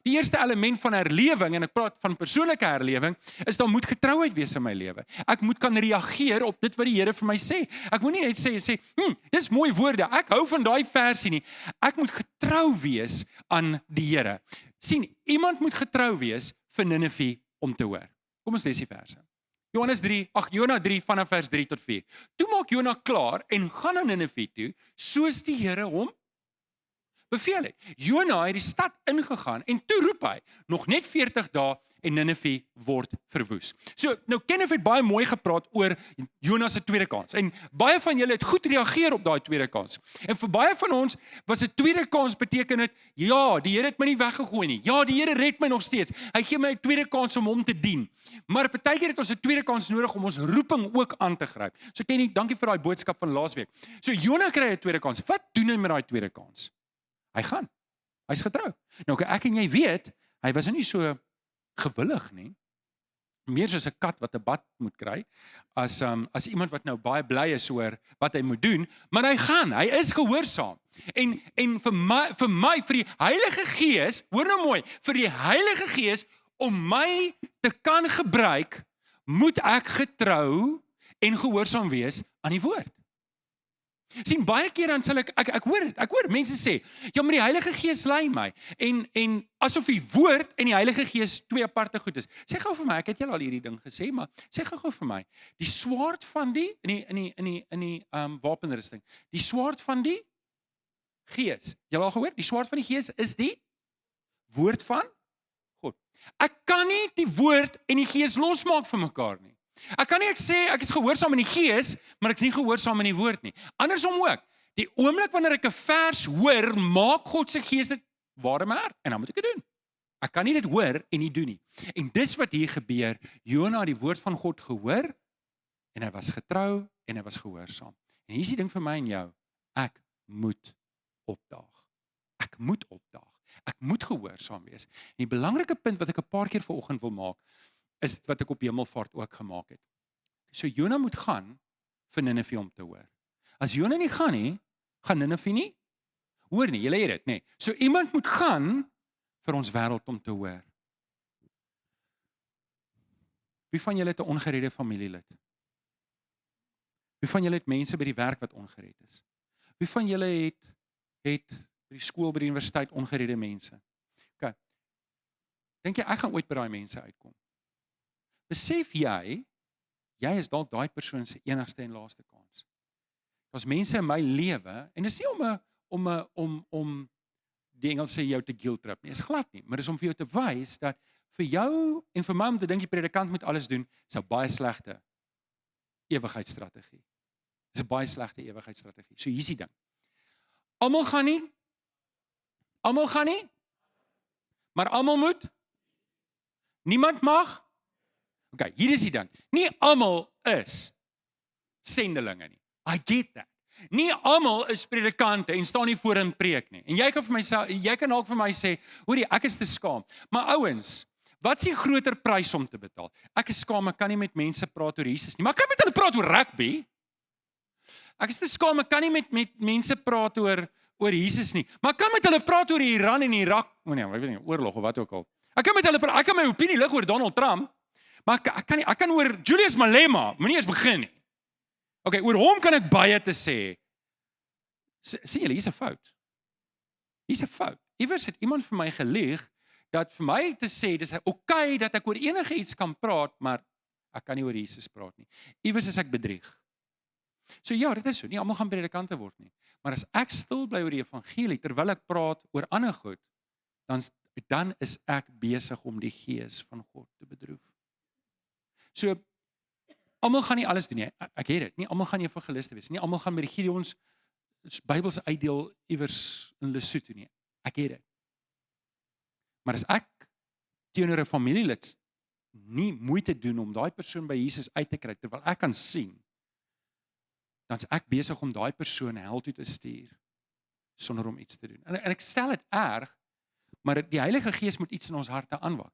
die eerste element van herlewing, en ek praat van persoonlike herlewing, is daar moet getrouheid wees in my lewe. Ek moet kan reageer op dit wat die Here vir my sê. Ek moet nie net sê, dis mooi woorde, ek hou van daai versie nie. Ek moet getrou wees aan die Here. Sien, iemand moet getrou wees vir Ninive om te hoor. Kom ons lees die verse. Jona 3 vanaf vers 3 tot 4. Toe maak Jona klaar en gaan na Ninive toe, soos die Here hom beveel het. Jona het die stad ingegaan en toe roep hy, nog net 40 dae en Ninive word verwoes. So, nou Kenneth het baie mooi gepraat oor Jona se tweede kans. En baie van julle het goed reageer op daai tweede kans. En vir baie van ons was 'n tweede kans beteken dit, ja, die Here het my nie weggegooi nie. Ja, die Here red my nog steeds. Hy gee my 'n tweede kans om hom te dien. Maar partykeer het ons 'n tweede kans nodig om ons roeping ook aan te gryp. So Kenny, dankie vir daai boodskap van laasweek. So Jona kry 'n tweede kans. Wat doen hy met daai tweede kans? Hy gaan. Hy's getrou. Nou ek en jy weet, hy was nie so gewillig nie. Meer soos 'n kat wat 'n bad moet kry, as iemand wat nou baie bly is oor wat hy moet doen, maar hy gaan, hy is gehoorsaam. En vir die Heilige Gees, hoor nou mooi, vir die Heilige Gees om my te kan gebruik, moet ek getrou en gehoorsaam wees aan die woord. Sien, baie keer dan sal ek hoor mense sê, ja, maar die Heilige Gees lei my, en asof die woord en die Heilige Gees twee aparte goed is. Sê gou vir my, ek het julle al hierdie ding gesê, maar sê gou vir my, die swaard van die, in die wapenrusting, die swaard van die Gees, julle al gehoor, die swaard van die Gees is die woord van God. Ek kan nie die woord en die Gees losmaak van mekaar nie. Ek kan nie sê ek is gehoorsaam in die Gees, maar ek is nie gehoorsaam in die woord nie. Andersom ook. Die oomblik wanneer ek 'n vers hoor, maak God se Gees dit waar in my hart en dan moet ek dit doen. Ek kan nie dit hoor en nie doen nie. En dis wat hier gebeur. Jona het die woord van God gehoor en hy was getrou en hy was gehoorsaam. En hier is die ding vir my en jou. Ek moet opdaag. Ek moet opdaag. Ek moet gehoorsaam wees. En die belangrike punt wat ek 'n paar keer vanoggend wil maak, is wat ek op Hemelvaart ook gemaak het. So Jona moet gaan vir Ninive om te hoor. As Jona nie gaan nie, gaan Ninive nie hoor nie. Julle het dit, nê? So iemand moet gaan vir ons wêreld om te hoor. Wie van julle het 'n ongeredde familielid? Wie van julle het mense by die werk wat ongered is? Wie van julle het by die skool, by die universiteit ongeredde mense? OK. Dink jy ek gaan ooit by daai mense uitkom? Besef jy is dalk daai persoon se enigste en laaste kans. Daar's mense in my lewe en dit is nie om die Engels sê jou te guilt trip nie. Is glad nie, maar dis om vir jou te wys dat vir jou en vir my om te dink die predikant moet alles doen, is 'n baie slegte ewigheidsstrategie. Dis 'n baie slegte ewigheidsstrategie. So hier's die ding. Almal gaan nie, maar almal moet. Niemand mag. OK, hier is die ding. Nie almal is sendelinge nie. I get that. Nie almal is predikante en staan nie voor in preek nie. En jy kan dalk vir my sê, hoorie, ek is te skaam. Maar ouens, wat is die groter prys om te betaal? Ek is skaam, ek kan nie met mense praat oor Jesus nie. Maar ek kan met hulle praat oor rugby. Ek is te skaam, ek kan nie met mense praat oor Jesus nie. Maar ek kan met hulle praat oor Iran en Irak, ek weet nie, oorlog of wat ook al. Ek kan met hulle praat, ek kan my opinie lig oor Donald Trump. Maar ek kan oor Julius Malema, moenie eens begin nie. OK, oor hom kan ek baie te sê. Sien julle, hier's 'n fout. Hier's 'n fout. Iewers het iemand vir my gelieg dat vir my te sê dis OK dat ek oor enige iets kan praat, maar ek kan nie oor Jesus praat nie. Iewers is ek bedrieg. So ja, dit is so. Nie almal gaan predikante word nie. Maar as ek stil bly oor die evangelie terwyl ek praat oor ander goed, dan is ek besig om die Gees van God te bedroef. So, almal gaan nie alles doen nie. Ek het dit. Nie almal gaan evangeliste wees. Nie almal gaan met die Gideons Bybelse uitdeel iewers in Lesotho nie. Ek het dit. Maar as ek teenoor 'n familielid nie moeite doen om daai persoon by Jesus uit te kry terwyl ek kan sien, dan is ek besig om daai persoon hel toe te stuur sonder om iets te doen. En ek stel dit erg, maar die Heilige Gees moet iets in ons harte aanwakker.